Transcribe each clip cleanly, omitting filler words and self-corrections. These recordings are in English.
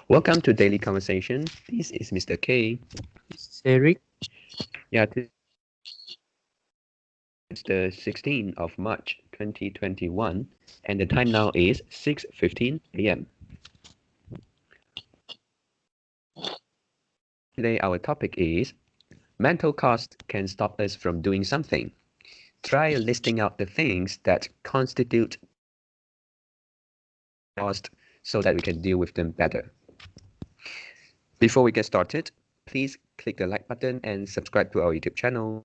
Welcome to Daily Conversation. This is Mr. K. This is Eric. Yeah, it's the 16th of March 2021, and the time now is 6:15 a.m. Today, our topic is mental cost can stop us from doing something. Try listing out the things that constitute cost so that we can deal with them better. Before we get started, please click the like button and subscribe to our YouTube channel.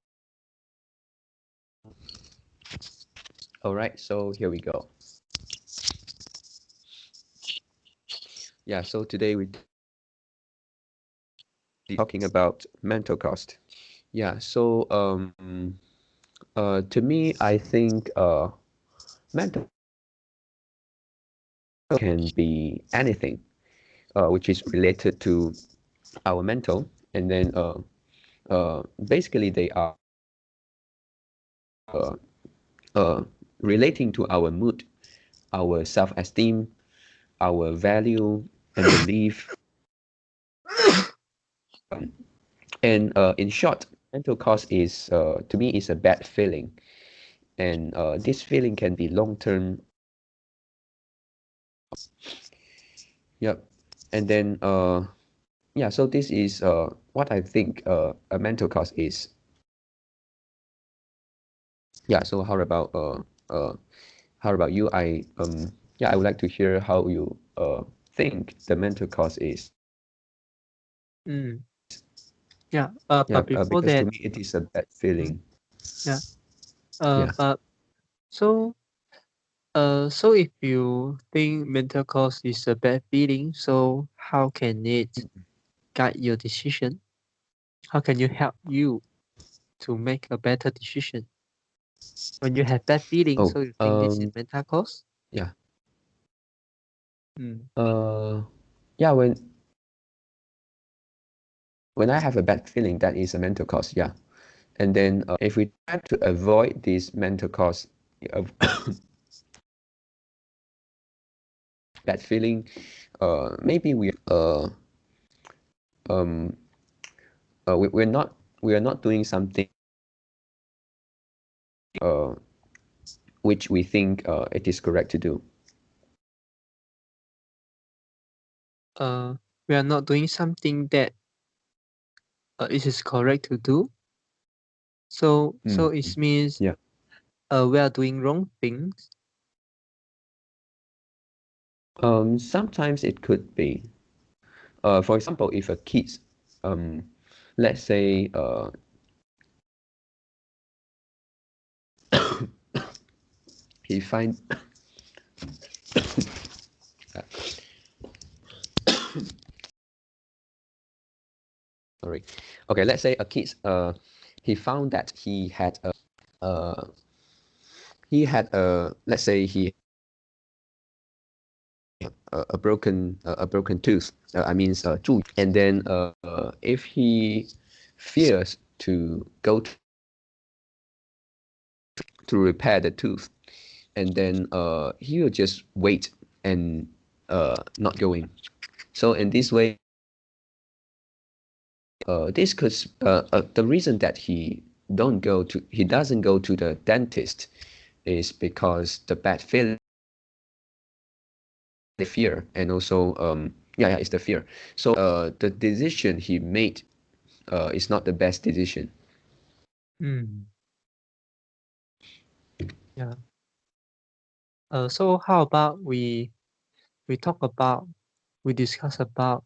All right, so here we go. Yeah, so today we're talking about mental cost. Yeah, so to me, I think mental can be anything which is related to our mental, and then basically they are relating to our mood, our self-esteem, our value and belief. And in short, mental cost is to me is a bad feeling, and this feeling can be long-term. Yep. And then yeah, so this is what I think a mental cost is. Yeah, so how about you? Yeah, I would like to hear how you think the mental cost is. Mm. Yeah. Yeah, But before because to that, me it is a bad feeling. yeah. Yeah. But so so if you think mental cost is a bad feeling, so how can it guide your decision? How can you help you to make a better decision when you have bad feeling? Oh, So you think this is mental cost? yeah. Mm. Yeah, when I have a bad feeling, that is a mental cost. Yeah. And then if we try to avoid this mental cost of bad feeling, maybe um we are not doing something uh which we think it is correct to do. We are not doing something that it is correct to do. So it means Yeah. we are doing wrong things. Sometimes it could be. For example, if a kid, let's say, he find sorry, okay, let's say a kid, he found that let's say he a broken tooth. I mean, 蛀牙. And then if he fears to go to repair the tooth, and then he will just wait and not going. So in this way, this could the reason that he doesn't go to the dentist is because the bad feeling, the fear, and also yeah, it's the fear. So the decision he made is not the best decision. Mm. Yeah. So how about we discuss about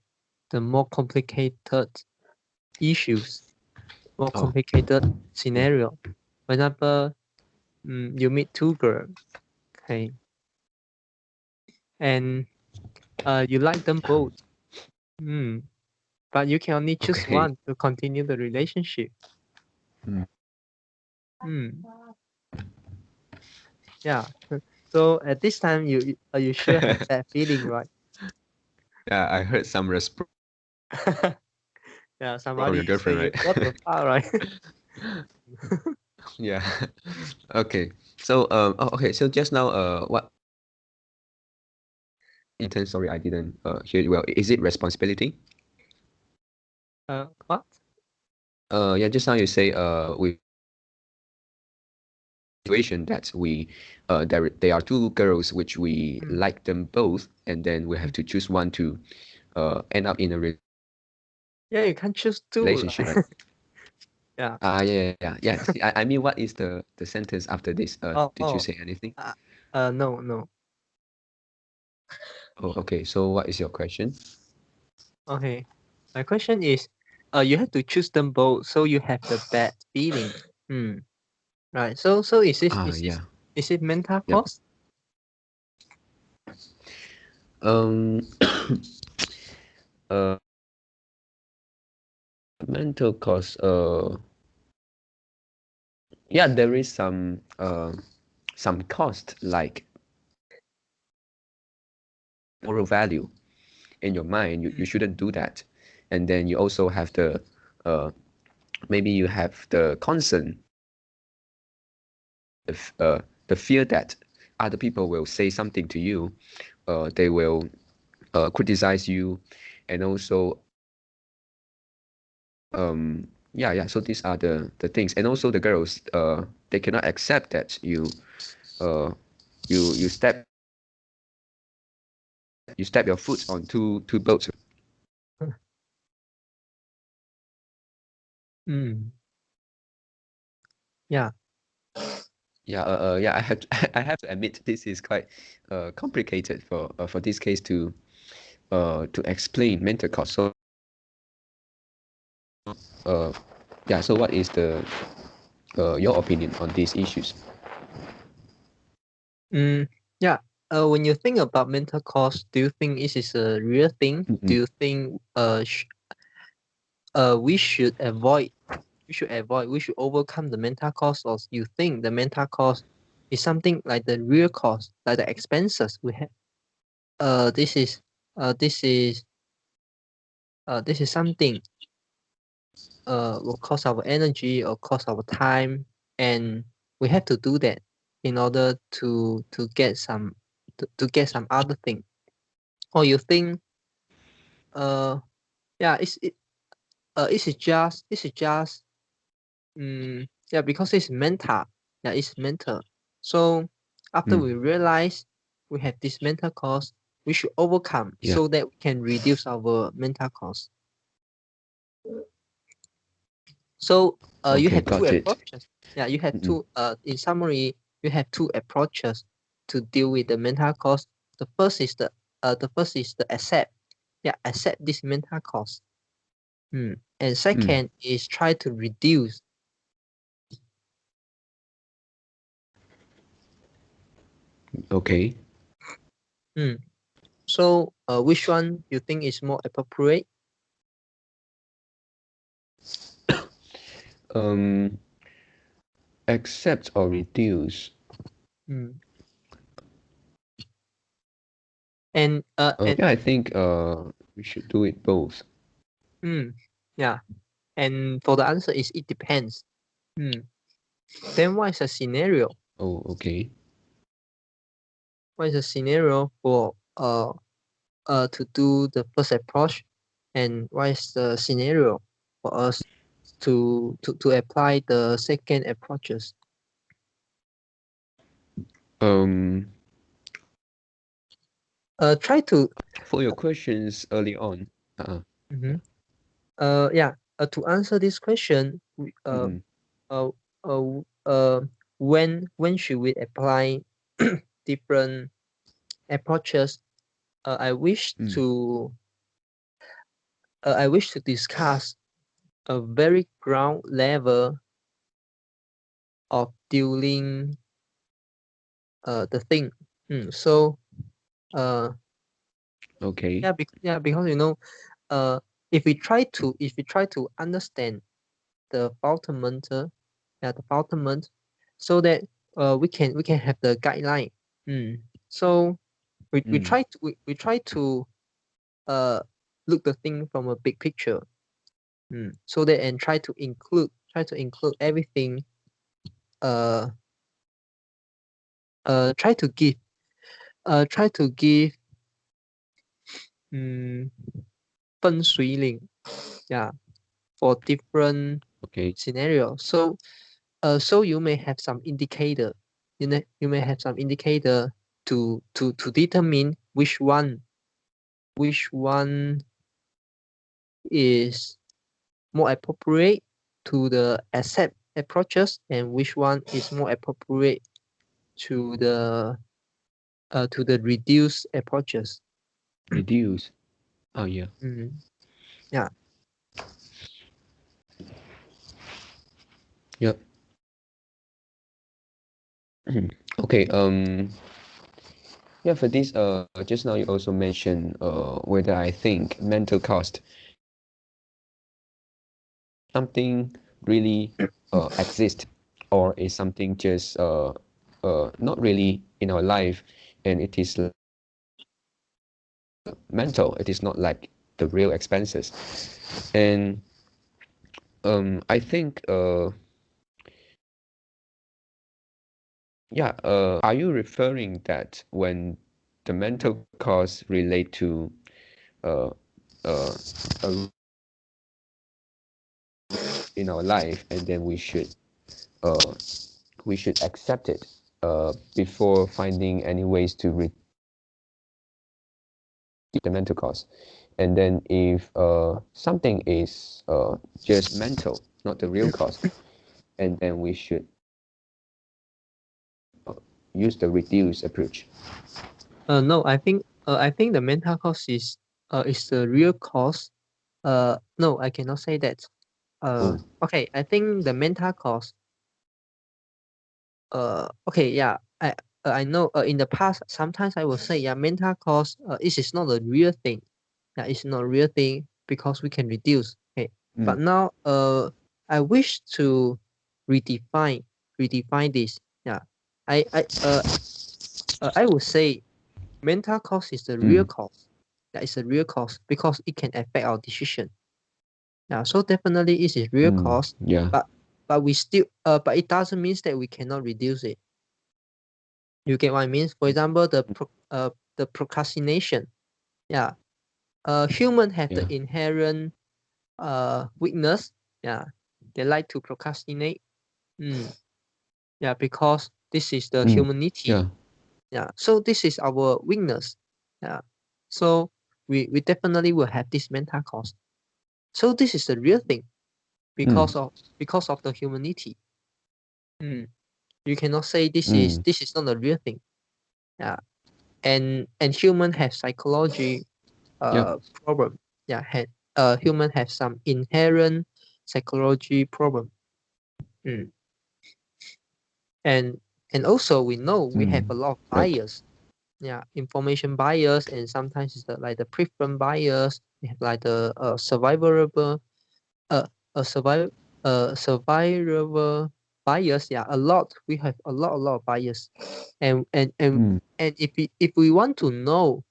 the more complicated issues, more Oh, complicated yeah. scenario. For example, you meet two girls, okay, and you like them both, but you can only choose Okay. one to continue the relationship. Mm. Mm. Yeah. So at this time, you sure have that feeling, right? Yeah, I heard some response Yeah, from somebody your is girlfriend, saying, right? "What the fuck," right? Yeah. Okay. So okay. So just now, what? Intern, sorry, I didn't hear it well. Is it responsibility? What? Yeah, just now you say we situation that we there are two girls which we like them both, and then we have to choose one to end up in a Yeah, you can't choose two. relationship, right? Yeah. Yeah. See, I mean, what is the sentence after this? Oh, Did you oh. say anything? No, no. Oh, okay. So what is your question? Okay. My question is, you have to choose them both, so you have the bad feeling. Right. So Yeah. is it mental Yep. cost? Um. uh. Mental cost. Yeah, there is some cost like moral value in your mind. You shouldn't do that, and then you also have the maybe you have the concern, the fear that other people will say something to you, they will criticize you, and also yeah. So these are the things, and also the girls they cannot accept that uh you step your foot on two boats. Mm. Yeah. Yeah. I have I have to admit this is quite complicated for this case to explain mental cost. So uh yeah. So what is the your opinion on these issues? Yeah. When you think about mental cost, do you think this is a real thing? Do Mm-mm. you think we should avoid we should overcome the mental cost, or you think the mental cost is something like the real cost, like the expenses we have? This is this is this is something will cost our energy or cost our time, and we have to do that in order to get some to get some other thing. Or you think yeah, it's just yeah, because it's mental. Yeah, it's mental. So after we Mm. realize we have this mental cost, we should overcome Yeah. so that we can reduce our mental cost. So you Okay, have two got it. approaches. Yeah, you have Mm-mm. two in summary, you have two approaches to deal with the mental cost. The first is the accept. Yeah, accept this mental cost. And Mm. second is try to reduce. Okay. So which one you think is more appropriate? Um, accept or reduce. Mm. And Yeah, I think we should do it both. yeah, and for the answer is it depends. Then what is a scenario? Oh, okay. What is a scenario for to do the first approach, and what is the scenario for us to apply the second approaches? Um, Try to for your questions early on. mhm. Yeah, to answer this question, Mm-mm. uh, uh, uh, when should we apply different approaches? I wish Mm. to I wish to discuss a very ground level of dealing the thing. So uh Okay. yeah, because if we try to understand the fundamental, yeah, the fundament, so that we can have the guideline. So Mm. we try to uh look the thing from a big picture. So that and try to include everything. Uh, try to give try to give 分水岭, yeah, for different scenarios. So so you may have some indicator, you may have some indicator to determine which one is more appropriate to the accept approaches and which one is more appropriate to the reduce approaches. Reduce. Oh yeah. Yeah. Yep. Okay. Yeah, for this, just now you also mentioned whether I think mental cost something really exist or is something just not really in our life, and it is mental. It is not like the real expenses. And I think yeah, are you referring that when the mental costs relate to uh, a in our life, and then we should accept it before finding any ways to reduce the mental cost. And then if something is just mental, not the real cost, and then we should use the reduce approach. No, I think the mental cost is the real cost. No, I cannot say that. Oh. Okay, I think the mental cost. Okay, yeah, I know. In the past, sometimes I will say, yeah, mental cost. It is not a real thing. Yeah, it's not a real thing because we can reduce. Okay, but now, I wish to redefine this. Yeah, I would say mental cost is the real cost. That is a real cost because it can affect our decision. Yeah, so definitely it is real cost. Yeah. But we still but it doesn't mean that we cannot reduce it. You get what I mean? For example, the procrastination. Yeah. Human have the inherent weakness. Yeah. They like to procrastinate. Yeah, because this is the humanity. Yeah. Yeah. So this is our weakness. Yeah. So we definitely will have this mental cost. So this is the real thing because of the humanity. You cannot say this is not a real thing. Yeah. And human have psychology Yep. problem. Yeah, human have some inherent psychology problem. And also we know we have a lot of Right. bias. Yeah, information bias, and sometimes it's like the preference bias. We have like the survivable survival bias. Yeah, a lot. We have a lot of bias, and if we want to know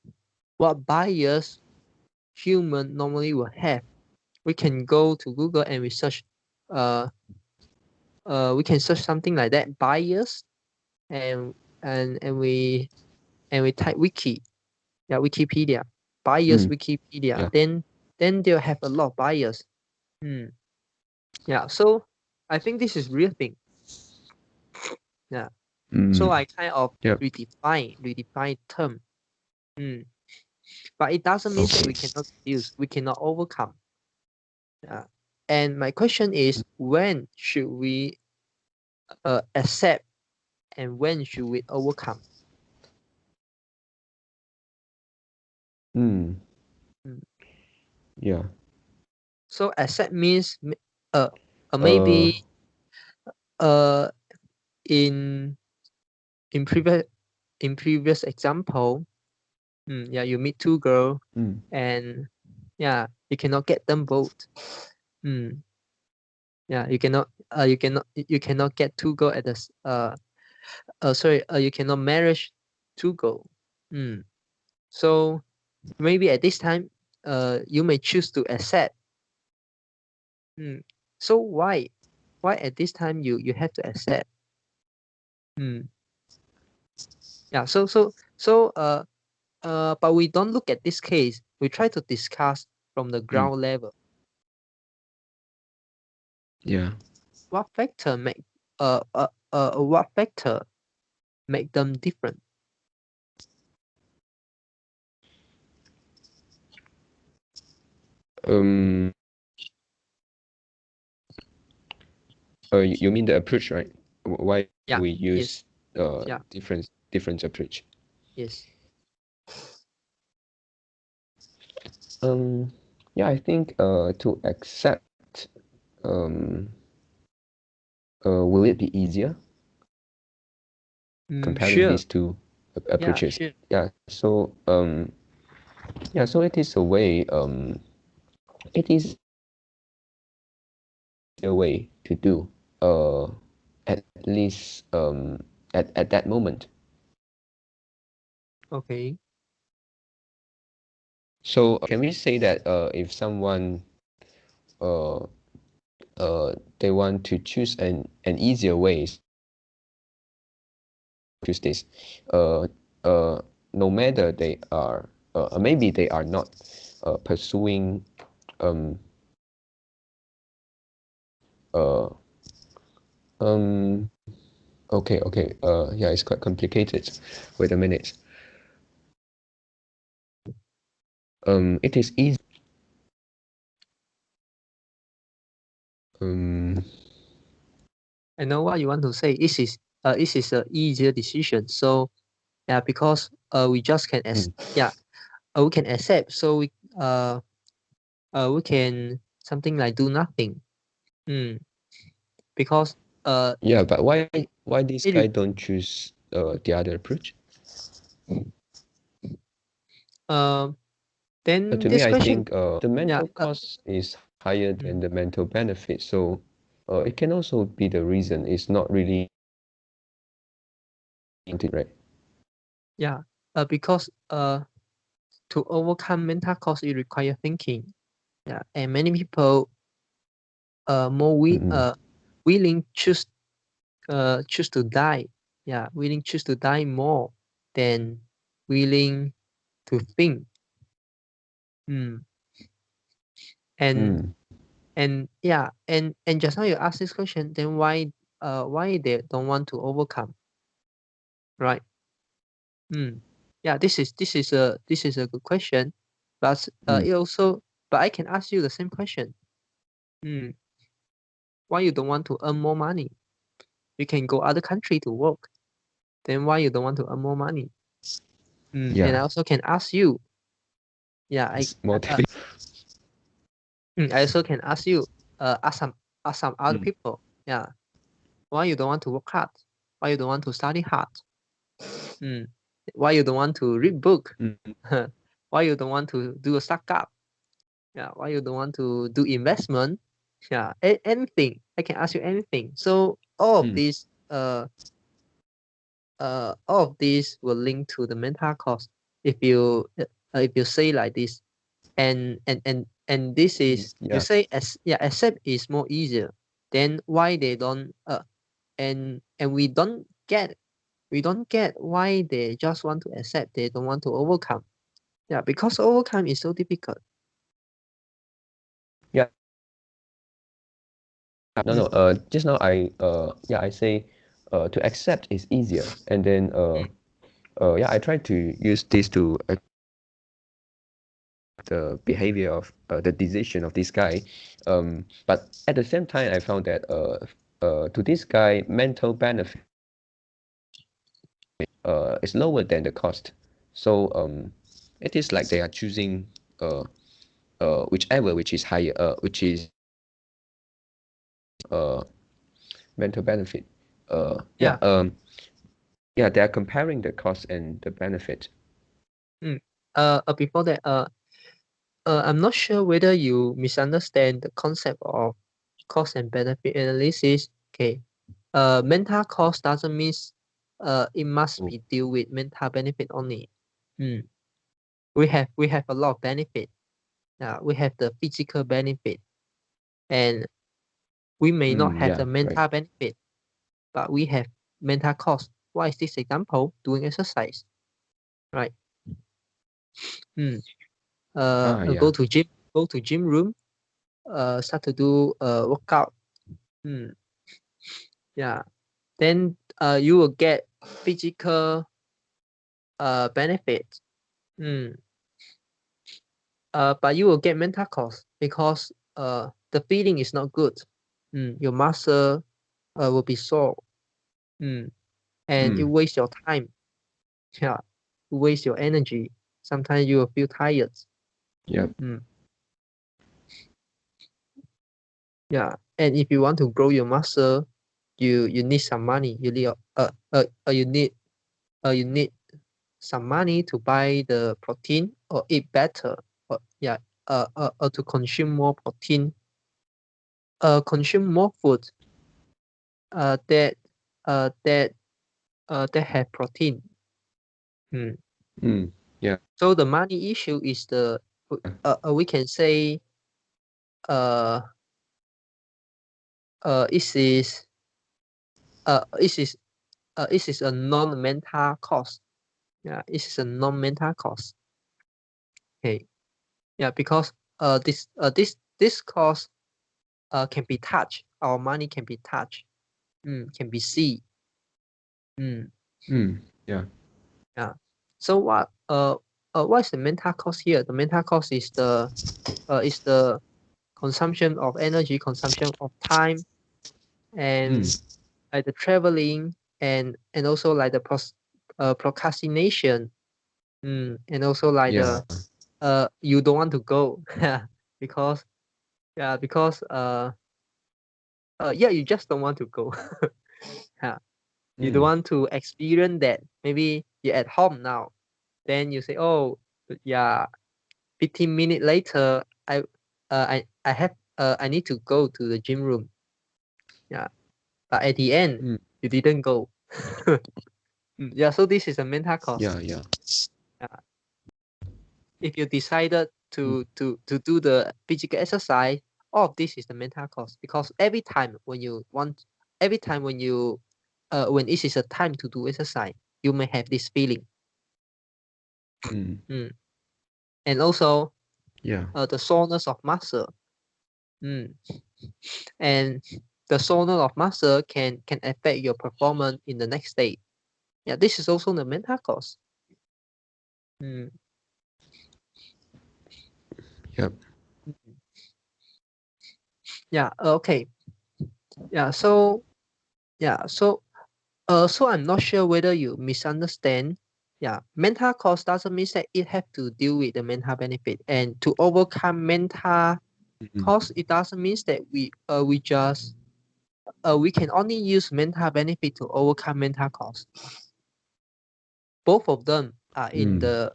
what bias human normally will have, we can go to Google and research. We can search something like that bias, and we type wiki. Yeah, Wikipedia bias Wikipedia. Yeah. Then they'll have a lot of bias. Yeah, so I think this is real thing. Yeah. So I kind of Yep. redefine term. But it doesn't mean that we cannot reduce, we cannot overcome. Yeah. And my question is, when should we accept and when should we overcome? Yeah. So accept means maybe uh in previous example, yeah, you meet two girls and yeah, you cannot get them both. Yeah, you cannot get two girls at the sorry, you cannot marriage two girls. So maybe at this time you may choose to accept. So why at this time you have to accept? Yeah, so but we don't look at this case. We try to discuss from the ground level. Yeah. What factor make them different? You mean the approach, right? Why Yeah. we use Yeah. different approach? Yes. Yeah, I think to accept will it be easier comparing Sure. these two Yeah, approaches? sure. Yeah, so so it is a way it is a way to do at least at that moment. Okay. So can we say that if someone uh they want to choose an easier way, choose this no matter they are maybe they are not pursuing um uh okay, yeah, it's quite complicated. Wait a minute. It is easy. I know what you want to say. This is a easier decision. So yeah, because we just can we can accept. So we can something like do nothing. Because Yeah, but why this guy it don't choose the other approach? then To me, this I question, think the yeah, mental cost is higher than the mental benefit. So it can also be the reason it's not really right. yeah, because to overcome mental cost, it require thinking. Yeah, and many people more willing choose to die. Yeah, willing choose to die more than willing to think. And yeah, and just now you ask this question, then why they don't want to overcome, right? Yeah, this is a good question, but it also, but I can ask you the same question. Why you don't want to earn more money? You can go other country to work. Then why you don't want to earn more money? And I Yeah, also can ask you. Yeah, it's more I also can ask you. Ask some other people. Yeah, why you don't want to work hard? Why you don't want to study hard? Why you don't want to read book? Why you don't want to do a startup? Yeah, why you don't want to do investment? Yeah, anything. I can ask you anything. So all of these will link to the mental cost if you say like this. And this is you yeah. say as yeah, accept is more easier. Then why they don't and we don't get why they just want to accept, they don't want to overcome. Yeah, because overcome is so difficult. Yeah. No. Just now I say to accept is easier, and then yeah, I try to use this to the behavior of the decision of this guy. But at the same time, I found that to this guy, mental benefit is lower than the cost. So it is like they are choosing whichever which is higher, which is uh mental benefit. Yeah. Yeah, they are comparing the cost and the benefit. Before that, I'm not sure whether you misunderstand the concept of cost and benefit analysis. Okay. Mental cost doesn't mean it must be deal with mental benefit only. We have a lot of benefit. We have the physical benefit, and we may not have Yeah, the right. mental benefit, but we have mental cost. What is this example? Doing exercise, right? Go to gym room, start to do workout. Yeah. Then you will get physical benefit. But you will get mental cost because the feeling is not good. Your muscle will be sore. And it wastes your time. Yeah. It wastes your energy. Sometimes you will feel tired. Yep. Yeah. And if you want to grow your muscle, you need some money. You need some money to buy the protein or eat better. Or to consume more protein. Consume more food. That have protein. Yeah. So the money issue is the we can say this is a non-mental cost. Yeah, this is a non-mental cost. Okay. Yeah, because this cost can be touched. Our money can be touched. Can be seen. Yeah. Yeah. So what is the mental cost here? The mental cost is the consumption of energy, consumption of time, and like the traveling, and also like the procrastination, and also like Yeah. the you don't want to go because you just don't want to go. Yeah. You don't want to experience that. Maybe you're at home now, then you say, oh yeah, 15 minutes later, I need to go to the gym room. Yeah. But at the end, you didn't go. Yeah, so this is a mental cost. Yeah. If you decided to do the physical exercise, all of this is the mental cost, because every time when when it is a time to do exercise, you may have this feeling. And also the soreness of muscle. And the soreness of muscle can affect your performance in the next day. Yeah, this is also the mental cost. Yep. Yeah. Okay. Yeah. So I'm not sure whether you misunderstand. Yeah, mental cost doesn't mean that it have to deal with the mental benefit, and to overcome mental cost, it doesn't mean that we can only use mental benefit to overcome mental cost. Both of them are in the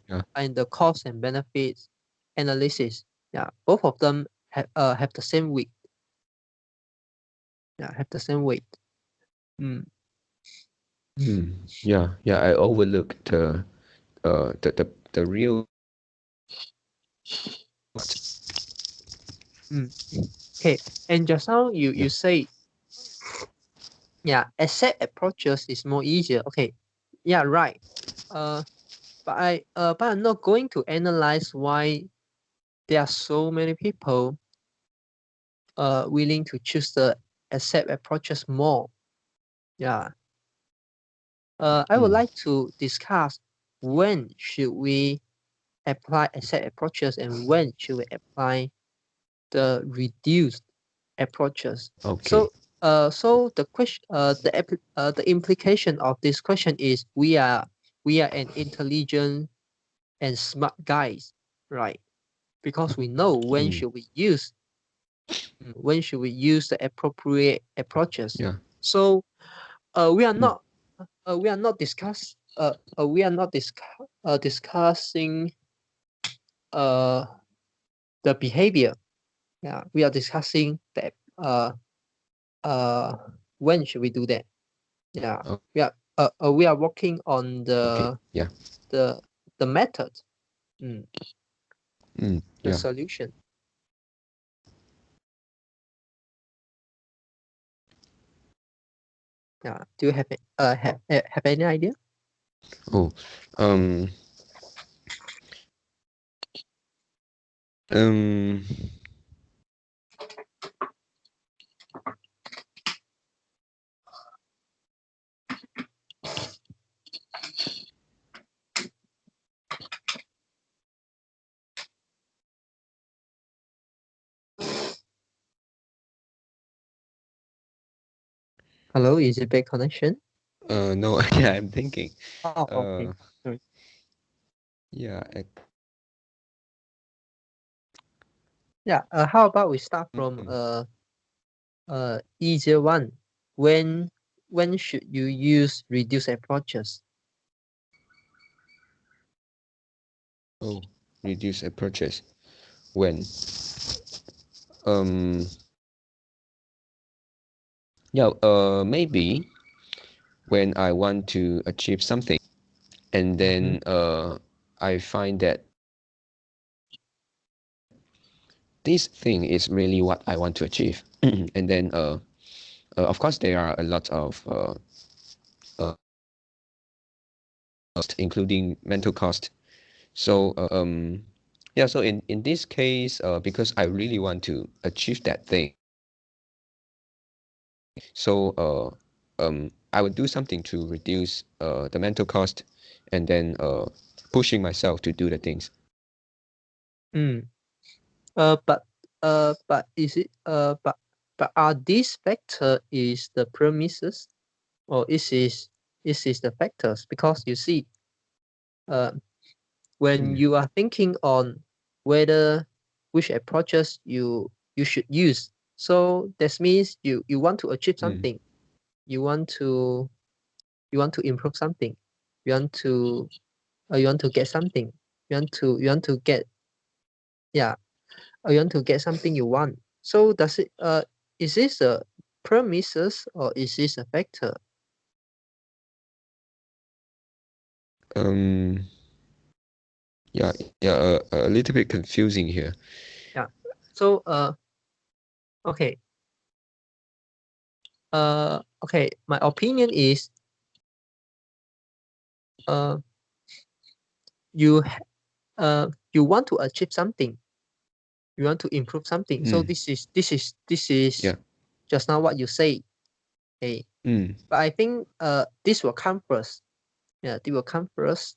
cost and benefits analysis. Yeah, both of them have the same weight. Yeah, have the same weight. Yeah. I overlooked the real. Okay, and just now you say, yeah, asset approaches is more easier. Okay, yeah, right. But I'm not going to analyze why there are so many people willing to choose the asset approaches more. Yeah. I would like to discuss when should we apply asset approaches and when should we apply the reduced approaches. Okay. So the question, the implication of this question is we are an intelligent and smart guys, right? Because we know when should we use the appropriate approaches. Yeah. So we are not discussing the behavior. Yeah, we are discussing that when should we do that. Yeah, we are working on Okay. Yeah. the method, the Yeah. solution. Yeah, do you have any idea? Oh, Um. Hello, is it bad connection? No. Yeah, I'm thinking. Oh, okay. Uh. Sorry. Yeah. Yeah. How about we start from Mm. easier one? When should you use reduced approaches? Oh, reduce approaches. When? Um. Yeah. Maybe when I want to achieve something, and Mm-hmm. then I find that this thing is really what I want to achieve, and then of course there are a lot of uh, cost, including mental cost. So yeah, so in this case, because I really want to achieve that thing, so I would do something to reduce the mental cost, and then pushing myself to do the things. Mm. But is it but are these factor is the premises, or is the factors? Because you see, uh, when Mm, you are thinking on whether which approaches you should use, so that means you want to achieve mm, something, you want to improve something, you want to you want to get something, you want to get, yeah, or you want to get something you want. So does it is this a premises or is this a factor? um, yeah, yeah, a little bit confusing here. Yeah. So okay. Okay, my opinion is uh you you want to achieve something, you want to improve something. So Mm, this is yeah. just now what you say. Okay. Mm, But I think this will come first. Yeah, they will come first.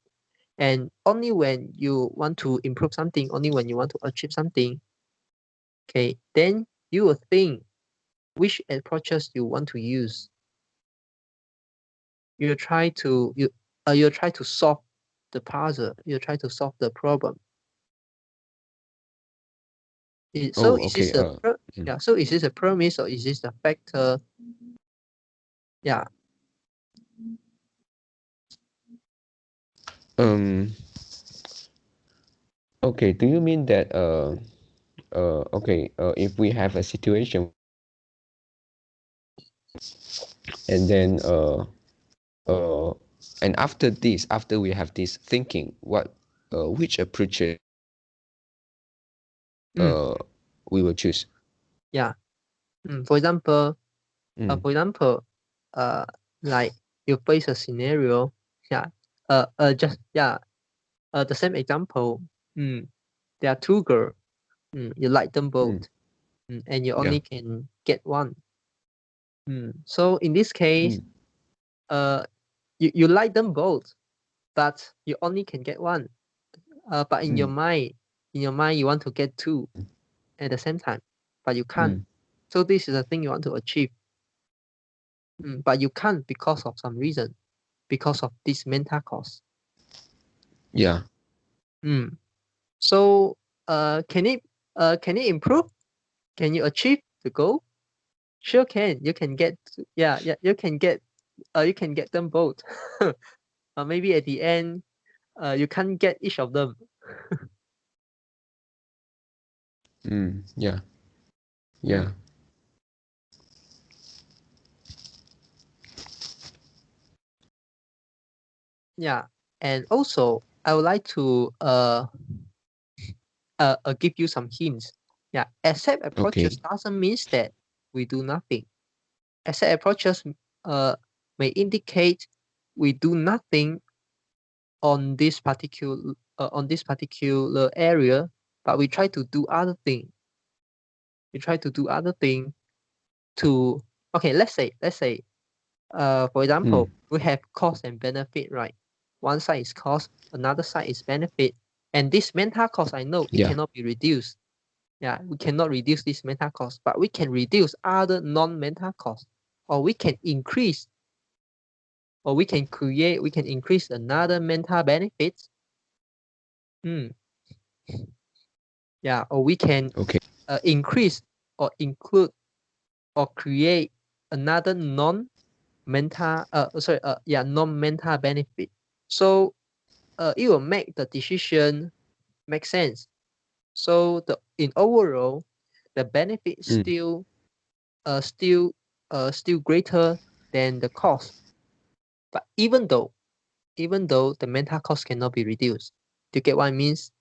And only when you want to improve something, only when you want to achieve something, okay, then you will think which approaches you want to use. You try to you try to solve the puzzle. You try to solve the problem. So oh, is okay. this a Mm, yeah? So is this a premise or is this a factor? Yeah. um, okay. Do you mean that okay, if we have a situation, and then uh, and after this, after we have this thinking, what which approach Mm, uh we will choose? yeah. For example, Mm, for example, uh, like you face a scenario. Yeah. Just yeah. The same example. Mm, there are two girls. You like them both. mm, And you yeah. only can get one. So in this case, Mm, uh, you like them both, but you only can get one. But mm, in your mind, you want to get two at the same time, but you can't. mm, So this is the thing you want to achieve, but you can't because of some reason, because of this mental cost. yeah. Mm. So can it improve? Can you achieve the goal? Sure can. You can get yeah, you can get them both. Maybe at the end, you can't get each of them. Yeah. Mm, Yeah. yeah, and also I would like to give you some hints. Yeah, accept approaches Okay. doesn't mean that we do nothing. Accept approaches may indicate we do nothing on this particular area. but we try to do other thing. We try to do other thing to, okay, let's say, for example, we have cost and benefit, right? One side is cost, another side is benefit. And this mental cost, I know it cannot be reduced. Yeah, we cannot reduce this mental cost, but we can reduce other non-mental costs, or we can increase, or we can increase another mental benefits. Yeah, or we can increase or include or create another non-mental non-mental benefit. So it will make the decision make sense. So in overall, the benefit still greater than the cost. But even though the mental cost cannot be reduced, do you get what it means?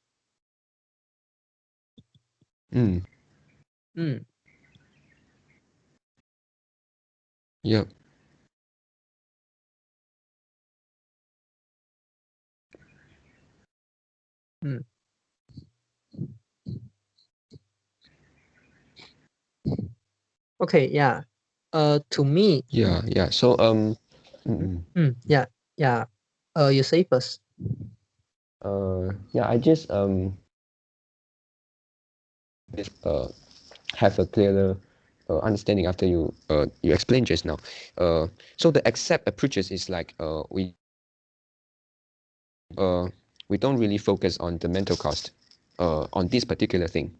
Yeah. Okay, yeah. To me. Yeah. So Yeah. You say first. I just have a clearer understanding after you explained just now. So the accept approaches is like we don't really focus on the mental cost on this particular thing.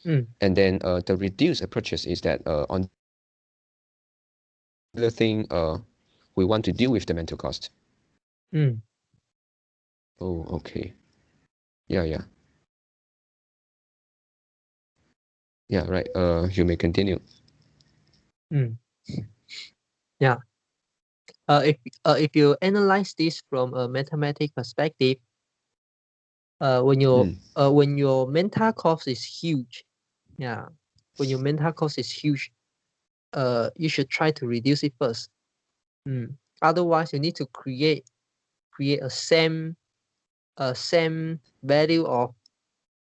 And then the reduce approaches is that on the thing we want to deal with the mental cost. Oh, okay. Yeah, right. You may continue. Yeah. If you analyze this from a mathematical perspective, when your mental cost is huge, when your mental cost is huge, you should try to reduce it first. Otherwise, you need to create a same value of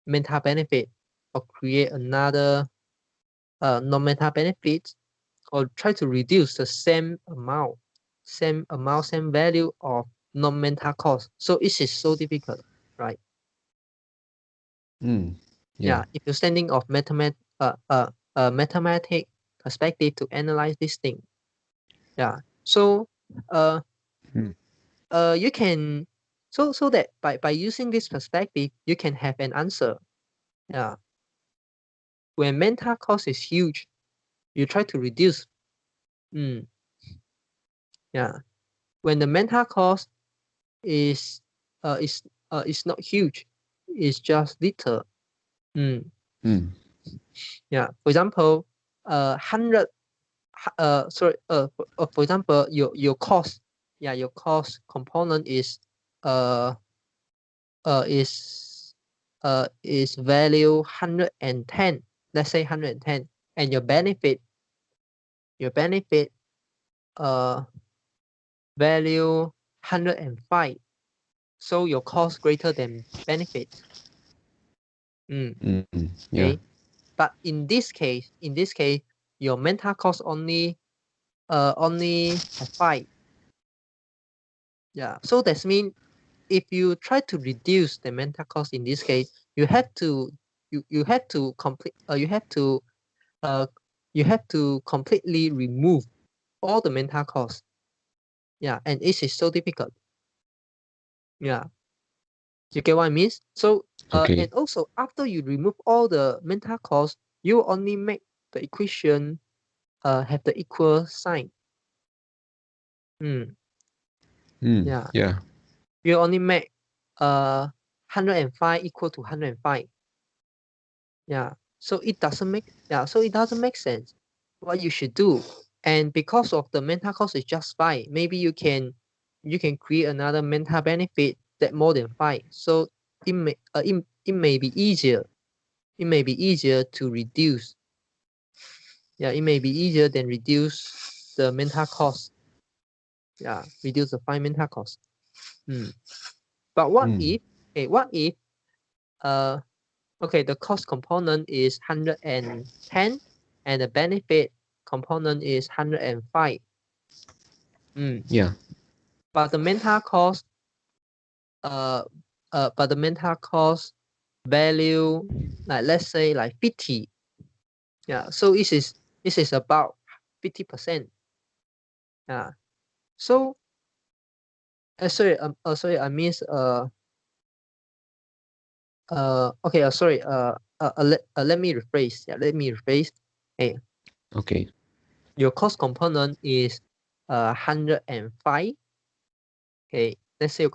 mental benefit, or create another non-mental benefit, or try to reduce the same value of non-mental cost. So it is so difficult, right? Yeah. If you're standing of mathematic perspective to analyze this thing. So you can, so that by using this perspective, you can have an answer. When mental cost is huge, you try to reduce. When the mental cost is not huge, it's just little. For example, 100. For example, your cost, your cost component is value 110. Let's say 110, and your benefit value 105. So your cost greater than benefit. Okay. But in this case, your mental cost only 5. So that means if you try to reduce the mental cost in this case, you have to completely remove all the mental costs. And it is so difficult. You get what I mean? So and also after you remove all the mental costs, you only make the equation have the equal sign. You only make 105 equal to 105. So it doesn't make sense what you should do. And because of the mental cost is just 5, maybe you can create another mental benefit that more than 5. So it may be easier. It may be easier to reduce. It may be easier than reduce the mental cost. Reduce the 5 mental cost. But what if Okay, the cost component is 110 and the benefit component is 105. Yeah. But the mental cost value, like let's say like 50. Yeah, so this is about 50%. Yeah. So sorry, I means okay, sorry, let me rephrase. Yeah, let me rephrase. Hey, Okay. your cost component is 105. Okay, let's say your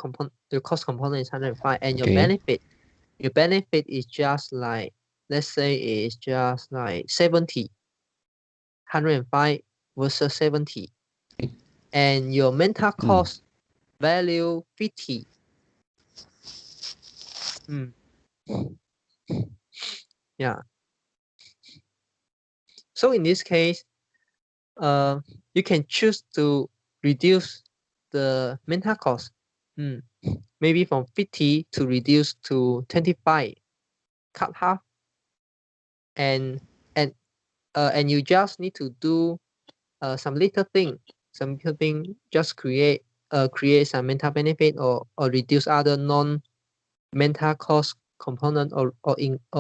cost component is 105 and Okay. your benefit is just like, let's say it's just like 70. 105 versus 70. And your mental cost value 50. Yeah. So in this case, you can choose to reduce the mental cost. Maybe from 50 to reduce to 25, cut half, and you just need to do some little thing, just create some mental benefit or reduce other non-mental cost component or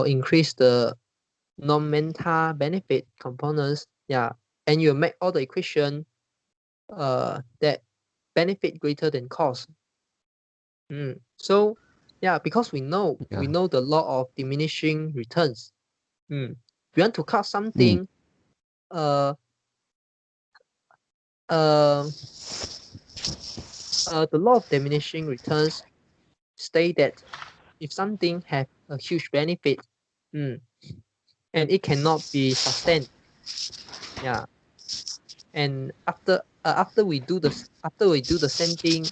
increase the non-mental benefit components. Yeah, and you make all the equation that benefit greater than cost. So yeah, because we know the law of diminishing returns. We want to cut something. The law of diminishing returns state that if something has a huge benefit, and it cannot be sustained. Yeah, and after we do the same thing,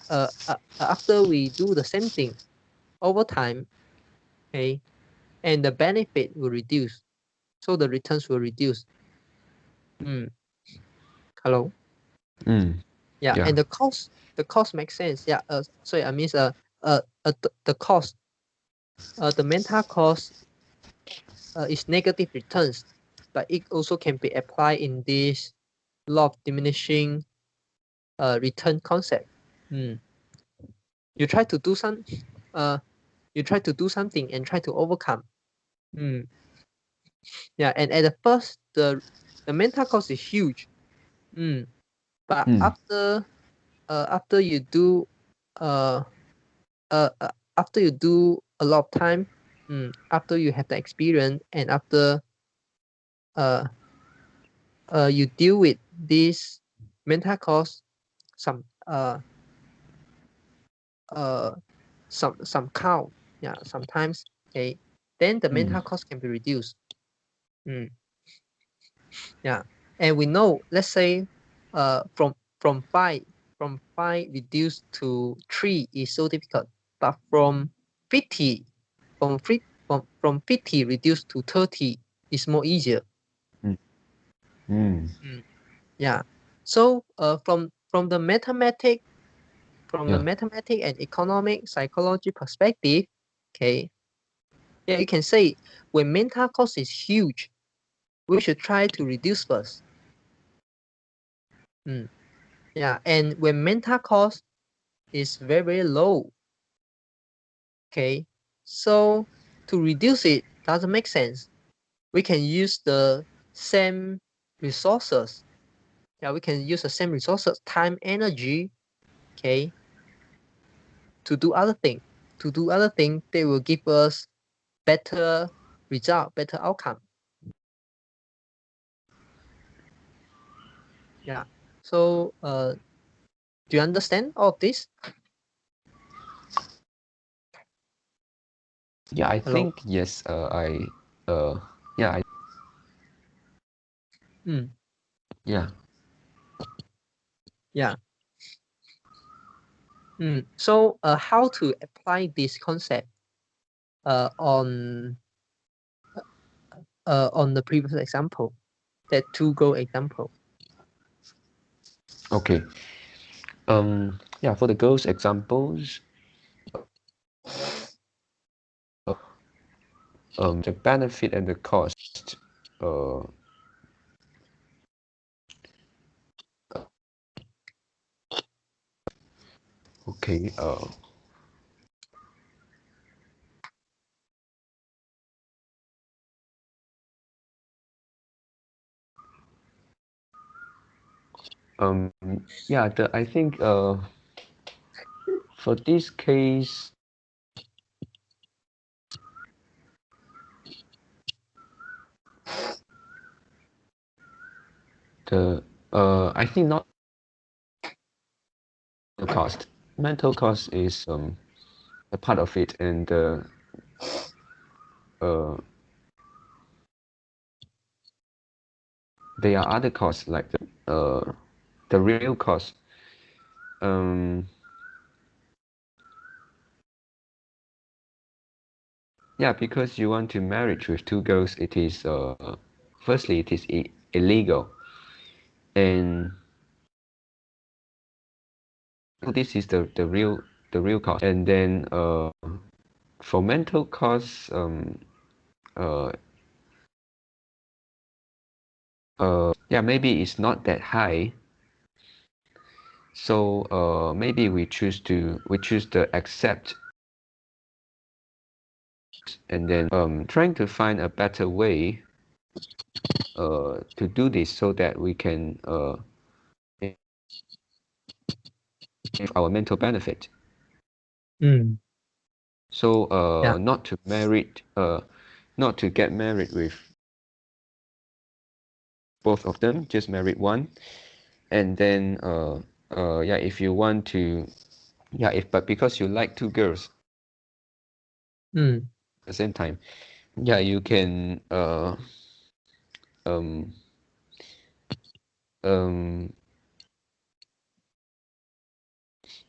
after we do the same thing over time, okay, and the benefit will reduce, so the returns will reduce. Hello. Yeah, and the cost makes sense. Yeah. Sorry, I mean the cost, the mental cost is negative returns, but it also can be applied in this law of diminishing return concept. You try to do something and try to overcome. Yeah, and at the first, the mental cost is huge. But after you do after you do a lot of time, after you have the experience, and after you deal with this mental cost, some count, yeah, sometimes, okay, then the mental cost can be reduced. Yeah, and we know, let's say from 5 reduced to 3 is so difficult, but from 50 reduced to 30 is more easier. Yeah, so from the mathematic and economic psychology perspective, okay, yeah, you can say when mental cost is huge, we should try to reduce first. Yeah, and when mental cost is very, very low, okay, so to reduce it doesn't make sense. We can use the same resources. Yeah, we can use the same resources, time, energy, okay, to do other things. They will give us better result, better outcome. Yeah. So do you understand all of this? Yeah, I Hello? think yes. Yeah. Yeah. Yeah. So how to apply this concept on the previous example, that two-goal example? Okay. Yeah, for the goals examples, the benefit and the cost. Okay. Yeah. I think for this case, I think not the cost. Mental cost is a part of it, and there are other costs like the real cost. Yeah, because you want to marriage with two girls, it is firstly it is illegal, and this is the real cost. And then for mental costs, yeah, maybe it's not that high. So maybe we choose to accept, and then trying to find a better way to do this so that we can have our mental benefit. So Yeah. not to not to get married with both of them, just married one, and then yeah, if you want to, yeah, if but because you like two girls at the same time, yeah, you can um um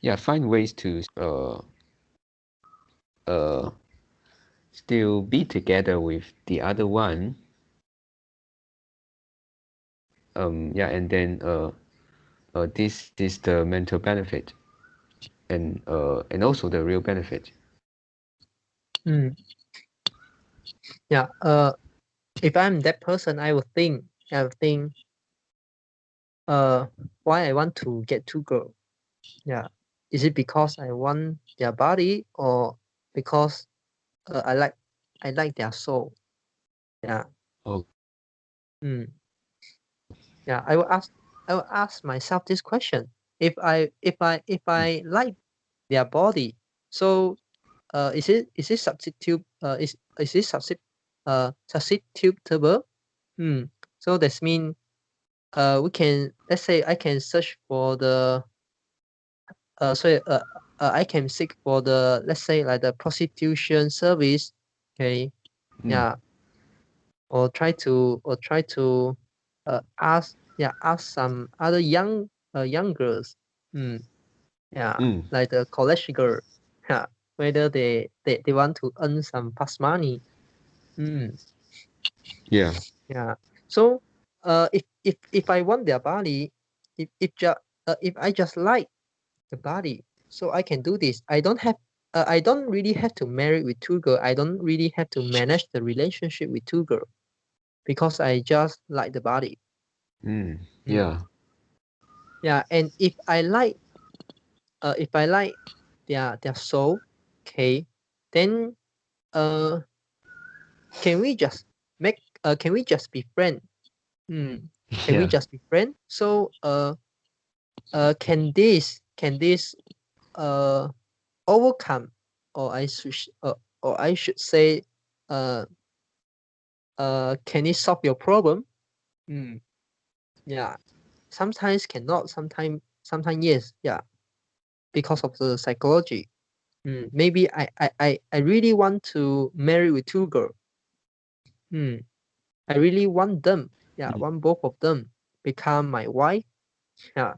yeah, find ways to uh still be together with the other one. Yeah, and then this is the mental benefit, and also the real benefit. Yeah. If I'm that person, I would think, why I want to get two girls? Yeah. Is it because I want their body, or because I like their soul? Yeah. Oh, Yeah. I will ask myself this question. If I like their body, so is it substitutable? So that means we can, let's say, I can search for the so I can seek for the, let's say, like the prostitution service. Okay. Yeah. Or try to ask some other young girls. Yeah, mm, like the college girl. Yeah, whether they want to earn some fast money. yeah. Yeah. So if I want their body, if I just like the body, so I can do this. I don't really have to marry with two girls. I don't really have to manage the relationship with two girls, because I just like the body. Mm. Yeah. Yeah, and if I like their soul, okay, then uh can we just can we just be friends? Can we Yeah. just be friends? So can this uh overcome, or I should say, uh can it solve your problem? Mm, yeah. Sometimes cannot, sometimes yes. Yeah, because of the psychology. Maybe I really want to marry with two girls. I really want them. Yeah, Mm, want both of them become my wife. Yeah.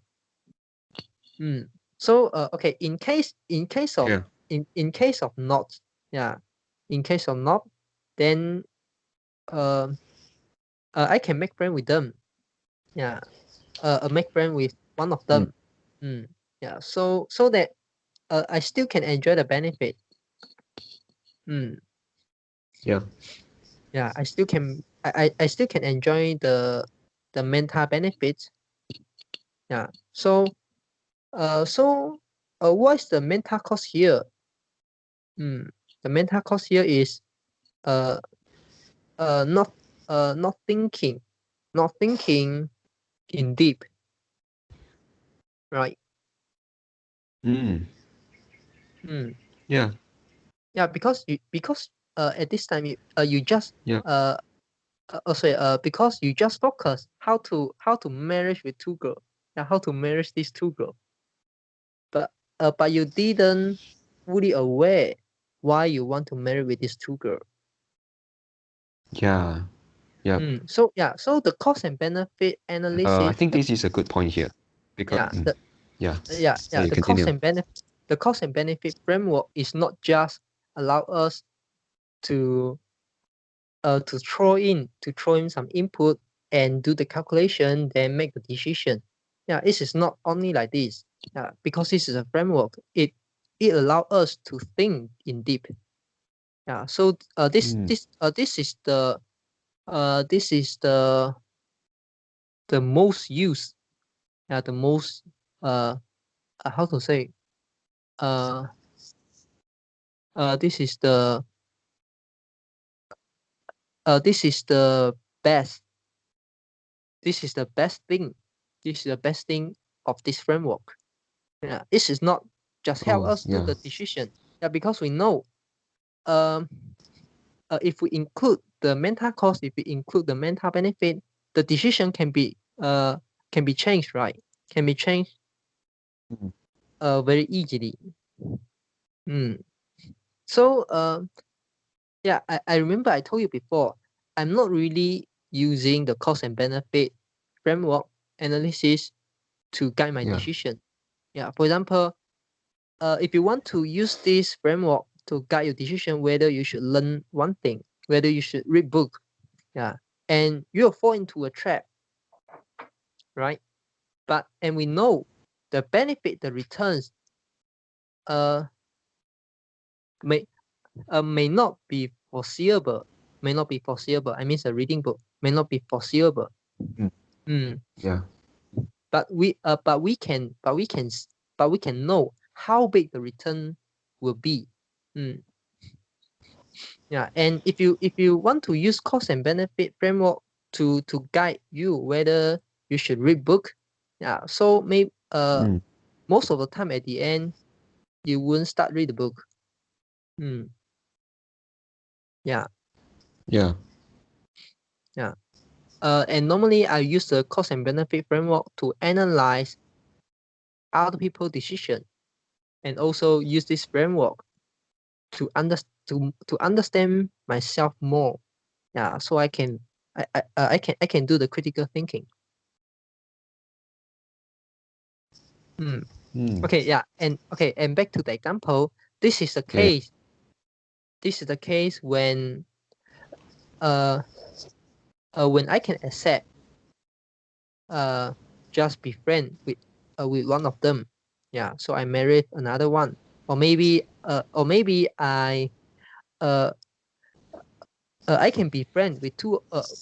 So okay, in case of yeah. in case of not, yeah, in case of not, then um I can make friend with them. Yeah. Make friend with one of Mm, them. Yeah. So that I still can enjoy the benefit. Mm. Yeah. Yeah, I still can I still can enjoy the mental benefits. Yeah. So what is the mental cost here? The mental cost here is uh not not thinking, not thinking in deep, right? Mm. Mm. Yeah. Yeah, because at this time you just Yeah. sorry, because you just focus how to marriage with two girls. Yeah, how to marriage these two girls. But you didn't fully aware why you want to marry with these two girls. Yeah. Yeah. So yeah, so the cost and benefit I analysis, think this is a good point here because yeah, yeah. Yeah, yeah, you continue. the cost and benefit framework is not just allow us to throw in some input and do the calculation, then make the decision. Yeah, this is not only like this. Yeah, because this is a framework. It allow us to think in deep. Yeah. So Mm. this is the most used. Yeah, the most how to say uh this is the this is the best. This is the best thing. This is the best thing of this framework. Yeah, this is not just help Oh, us do yeah. the decision. Yeah, because we know um if we include the mental cost, if we include the mental benefit, the decision can be changed, right? Can be changed Mm. very easily. Mm. So yeah, I remember I told you before, I'm not really using the cost and benefit framework analysis to guide my Yeah. decision. Yeah, for example, if you want to use this framework to guide your decision whether you should learn one thing, whether you should read book, yeah, and you'll fall into a trap, right? And we know the benefit, the returns, uh, may may not be foreseeable, may not be foreseeable. I mean, a reading book may not be foreseeable. Mm. Mm. Yeah. But we can know how big the return will be. Mm. Yeah, and if you want to use cost and benefit framework to guide you whether you should read book, yeah, so maybe Mm. most of the time at the end you won't start read the book. Yeah, Yeah. yeah. And normally I use the cost and benefit framework to analyze other people's decision, and also use this framework to understand myself more. Yeah, so I can do the critical thinking. Mm. Okay, yeah, and back to the example. This is the Yeah. case. This is the case uh when I can accept just be friend with one of them. Yeah, so I married another one, or maybe uh, I can be friend with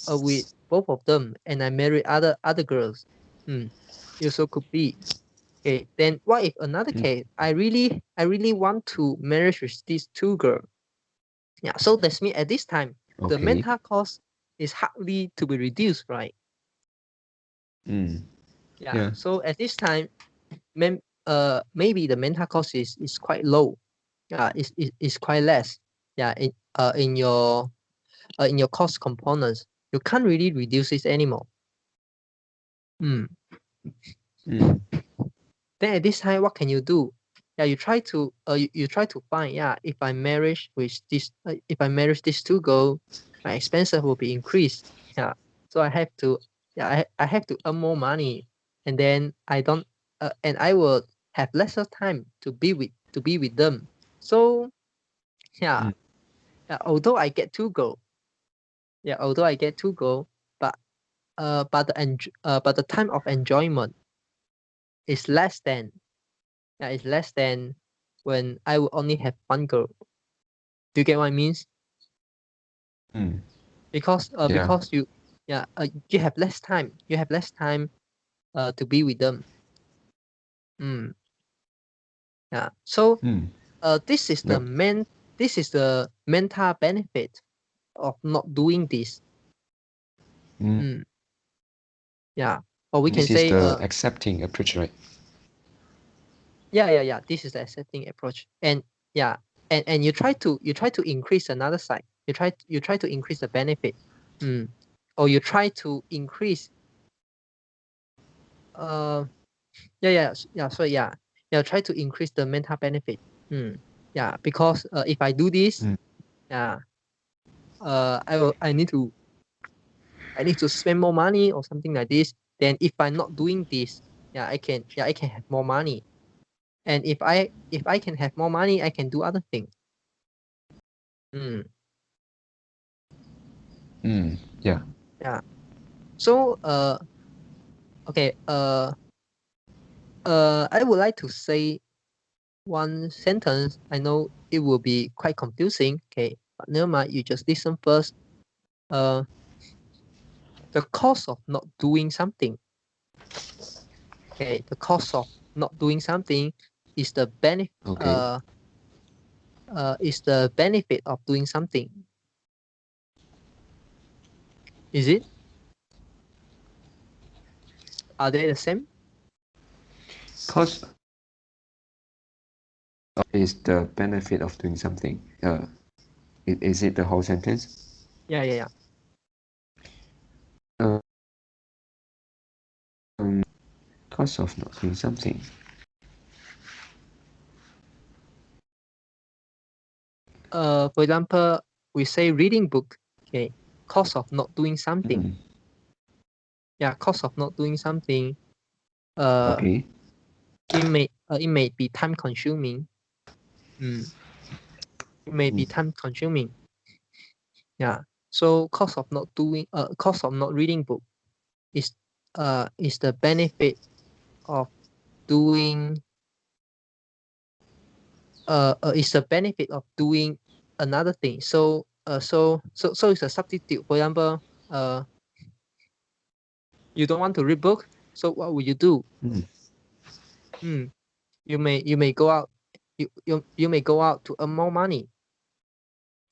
with both of them, and I marry other girls. It also could be. Okay, then what if another Mm. case? I really want to marry with these two girls. Yeah, so that's mean at this time the Okay. mental cost is hardly to be reduced, right? Mm. Yeah. Yeah. So at this time, maybe the mental cost is quite low. Yeah, is quite less. Yeah, in your cost components, you can't really reduce it anymore. Mm. Mm. Then at this time, what can you do? Yeah, you try to find, yeah, if I marriage these two girls, my expenses will be increased. Yeah. So I have to I have to earn more money, and then I don't and I will have lesser time to be with them. So yeah, Mm. yeah, although I get two girls, although I get two girls, but but the time of enjoyment is less than, it's less than when I will only have one girl. Do you get what I mean? because Yeah. because you you have less time. You have less time to be with them. Yeah. So this is Yep. the mental benefit of not doing this. Yeah. Or we can This is say the accepting approach, right? yeah. This is the accepting approach. And yeah, and you try to increase another side. You try to increase the benefit. Or you try to increase so try to increase the mental benefit. Yeah, because if I do this, I need to spend more money or something like this. Then if I'm not doing this, I can have more money. And if I can have more money, I can do other things. Yeah. Yeah. So okay, I would like to say one sentence. I know it will be quite confusing. Okay, but never mind. You just listen first. The cost of not doing something. Okay, the cost of not doing something is the benefit. Okay. Is the benefit of doing something. Is it? Are they the same? Cost is the benefit of doing something. Is it the whole sentence? Yeah. Uh, cost of not doing something. For example, we say reading book. Okay, cost of not doing something. Yeah, cost of not doing something. Okay. It may be time consuming. It may be time consuming. Yeah. So cost of not reading book is the benefit of doing is the benefit of doing another thing. So it's a substitute. For example, you don't want to read book, so what will you do? You may go out. You may go out to earn more money.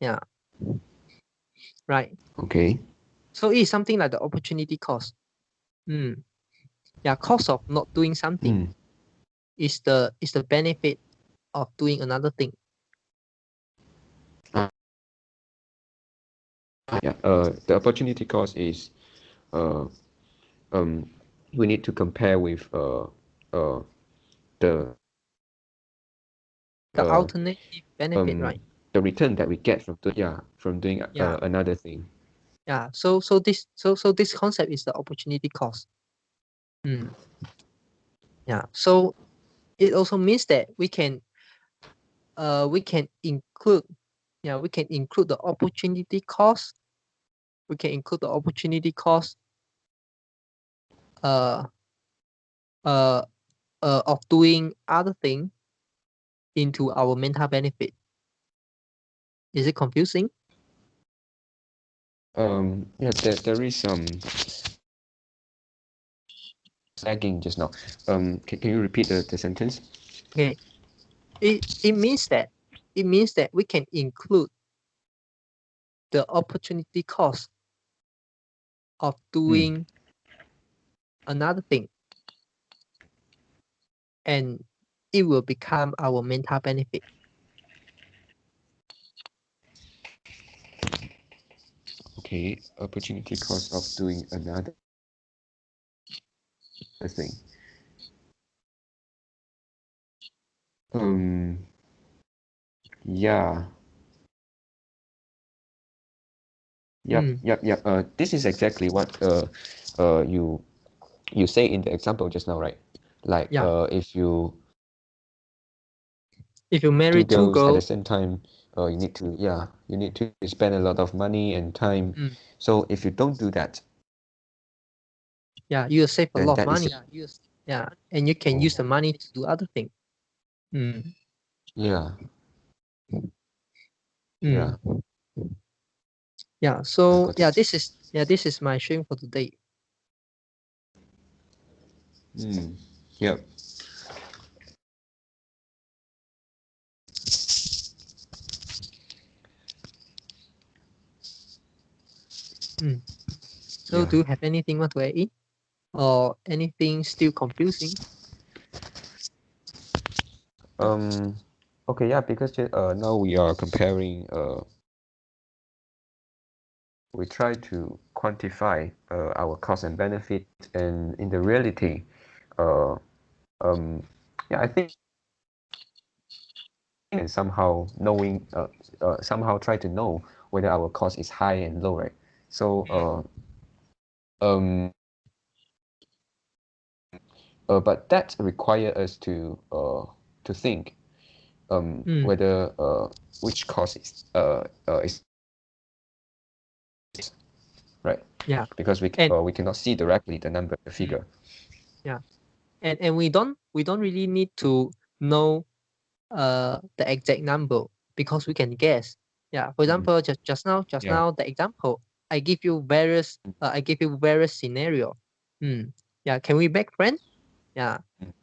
Yeah. Right. Okay. So it's something like the opportunity cost. Yeah, cost of not doing something is the benefit of doing another thing. Yeah. The opportunity cost is, we need to compare with the Alternative benefit, right? the return that we get from doing Yeah. another thing. Yeah. So this concept is the opportunity cost. Yeah. So it also means that we can include the opportunity cost. We can include the opportunity cost of doing other thing into our mental benefit. Is it confusing? Yeah, there is some lagging just now. Can you repeat the sentence? Okay. It means that we can include the opportunity cost of doing another thing, and it will become our mental benefit. Okay, opportunity cost of doing another thing. Yeah. Yep. This is exactly what you say in the example just now, right? Like Yeah. if you If you marry two two girls at the girls, same time, you need to spend a lot of money and time. So if you don't do that, you will save a then lot of that is money. And you can use the money to do other things. Yeah. Mm. Yeah. So yeah, this is my sharing for today. Yep. So Yeah. do you have anything want to add in, or anything still confusing? Okay, yeah, because now we are comparing we try to quantify our cost and benefit, and in the reality uh yeah, I think and somehow knowing somehow try to know whether our cost is high and low, right? So but that require us to think whether which cost is right, Yeah. because And we cannot see directly the number, the figure. yeah. And we don't really need to know the exact number, because we can guess. Yeah. For example, just Yeah. now the example I give you various scenario. Yeah. Can we make friends? Yeah.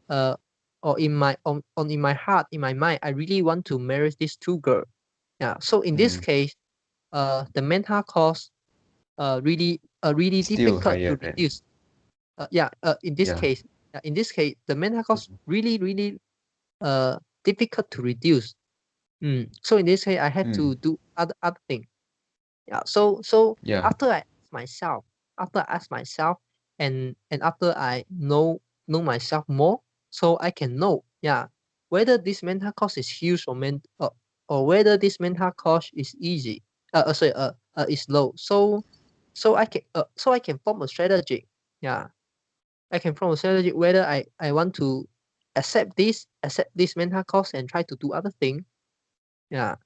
Uh, or in my in my heart, in my mind, I really want to marry these two girls. Yeah. So in this case, the mental cost really Still difficult to higher than. reduce. Yeah. Yeah. In this case, the mental cost really difficult to reduce. So in this case, I have to do other thing. Yeah. So Yeah. after I ask myself, and after I know myself more, so I can know, yeah, whether this mental cost is huge, or whether this mental cost is easy. Sorry. Is low. So I can form a strategy. Yeah. I can form a strategy whether I want to accept this mental cost and try to do other thing. Yeah.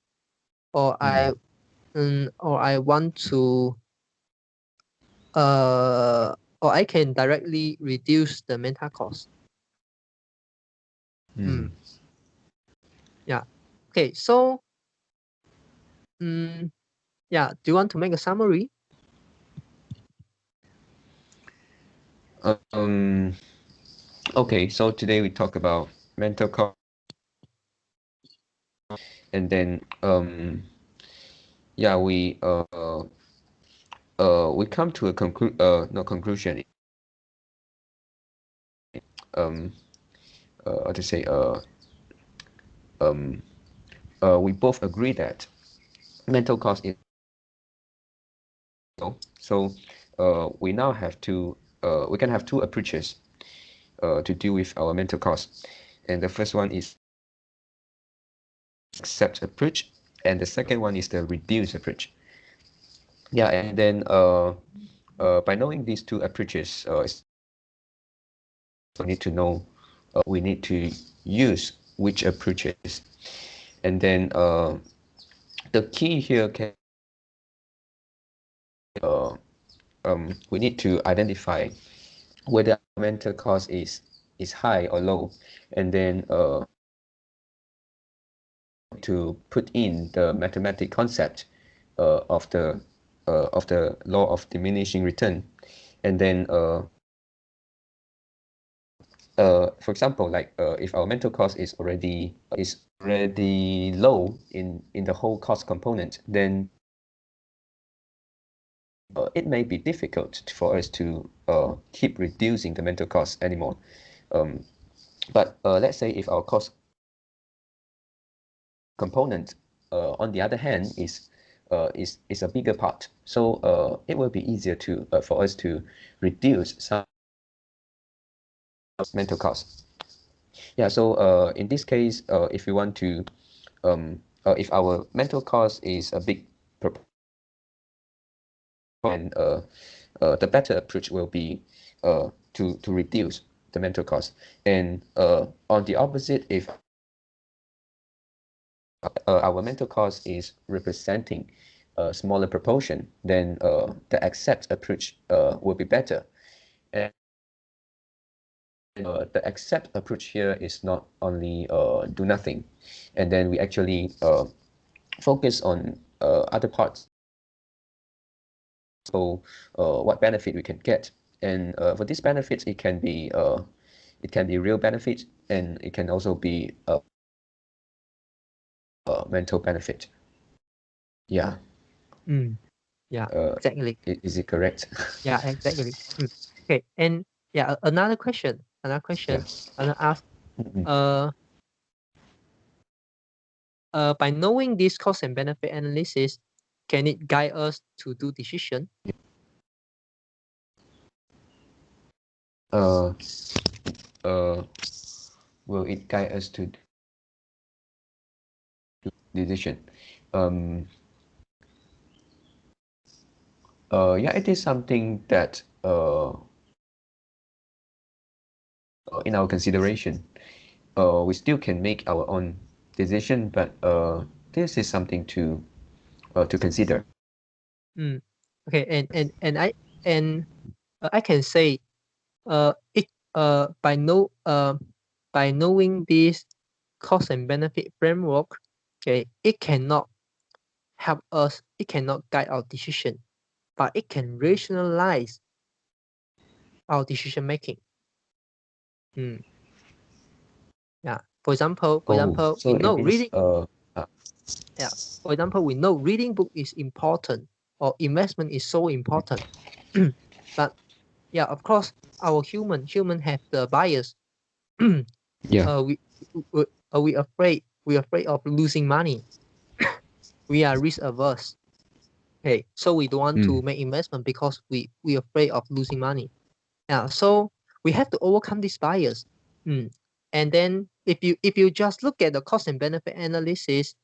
Or I want to uh or I can directly reduce the mental cost. Mm, yeah. Okay, so yeah, do you want to make a summary? um okay, so today we talk about mental cost, and then yeah, we come to a no conclusion, um how to say we both agree that mental cost is low. So we now have we can have two approaches to deal with our mental cost. And the first one is accept approach, and the second one is the reduce approach. Yeah, and then by knowing these two approaches, we need to know we need to use which approaches, and then the key here can uh, we need to identify whether mental cost is high or low, and then to put in the mathematical concept of the law of diminishing return, and then for example, like if our mental cost is already low in the whole cost component, then it may be difficult for us to keep reducing the mental cost anymore. But let's say if our cost component, on the other hand, is a bigger part, so it will be easier to for us to reduce some mental costs. Yeah. So in this case, if we want to, if our mental cost is a big and the better approach will be to reduce the mental cost. And on the opposite, if our mental cost is representing a smaller proportion, then the accept approach will be better. And the accept approach here is not only do nothing, and then we actually focus on other parts So what benefit we can get, and for these benefits, it can be real benefit, and it can also be a mental benefit. Yeah. Yeah, Uh, exactly. is it correct? Yeah, exactly. Okay, and yeah, another question. Yeah. I'm gonna ask. By knowing this cost and benefit analysis, can it guide us to do decision? Uh, will it guide us to decision? Yeah, it is something that in our consideration, we still can make our own decision, but this is something to consider. Okay, I can say, it by by knowing this cost and benefit framework, okay, it cannot help us, it cannot guide our decision, but it can rationalize our decision making. Yeah. For example, Oh, we so know it means reading. Yeah. For example, we know reading book is important or investment is so important. But yeah, of course, our human have the bias. yeah. We afraid of losing money. We are risk averse. Okay, so we don't want to make investment because we afraid of losing money. Yeah, so we have to overcome this bias. And then if you just look at the cost and benefit analysis,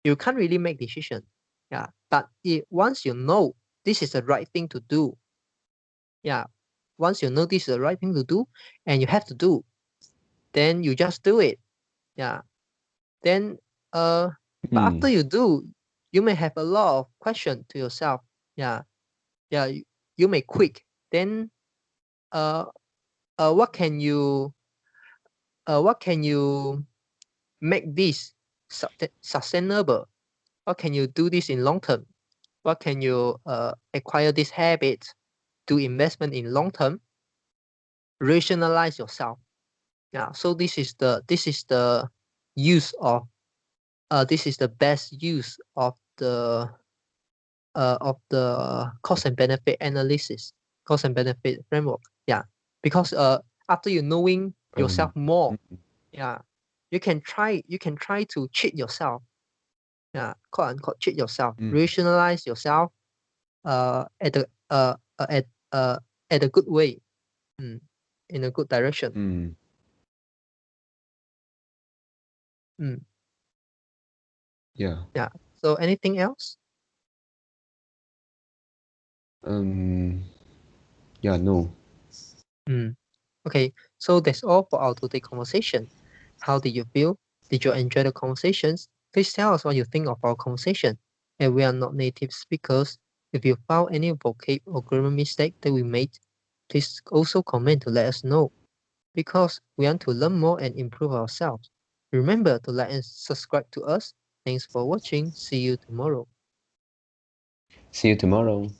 you can't really make decision. Yeah, but once you know this is the right thing to do, yeah, once you know this is the right thing to do, and you have to do, then you just do it. Yeah. Then but after you do, you may have a lot of question to yourself. Yeah. Yeah. You may quit. Then uh what can you make this sustainable? What can you do this in long term? What can you acquire this habit, do investment in long term, rationalize yourself. Yeah, so this is the use of this is the best use of the cost and benefit analysis, cost and benefit framework. Yeah, because after you knowing yourself more, yeah, you can try to cheat yourself. Yeah, quote unquote cheat yourself, rationalize yourself at the at a good way, in a good direction. Yeah. Yeah. So anything else? Yeah, no. Okay. So that's all for our today conversation. How did you feel? Did you enjoy the conversations? Please tell us what you think of our conversation. And we are not native speakers. If you found any vocab or grammar mistake that we made, please also comment to let us know, because we want to learn more and improve ourselves. Remember to like and subscribe to us. Thanks for watching. See you tomorrow. See you tomorrow.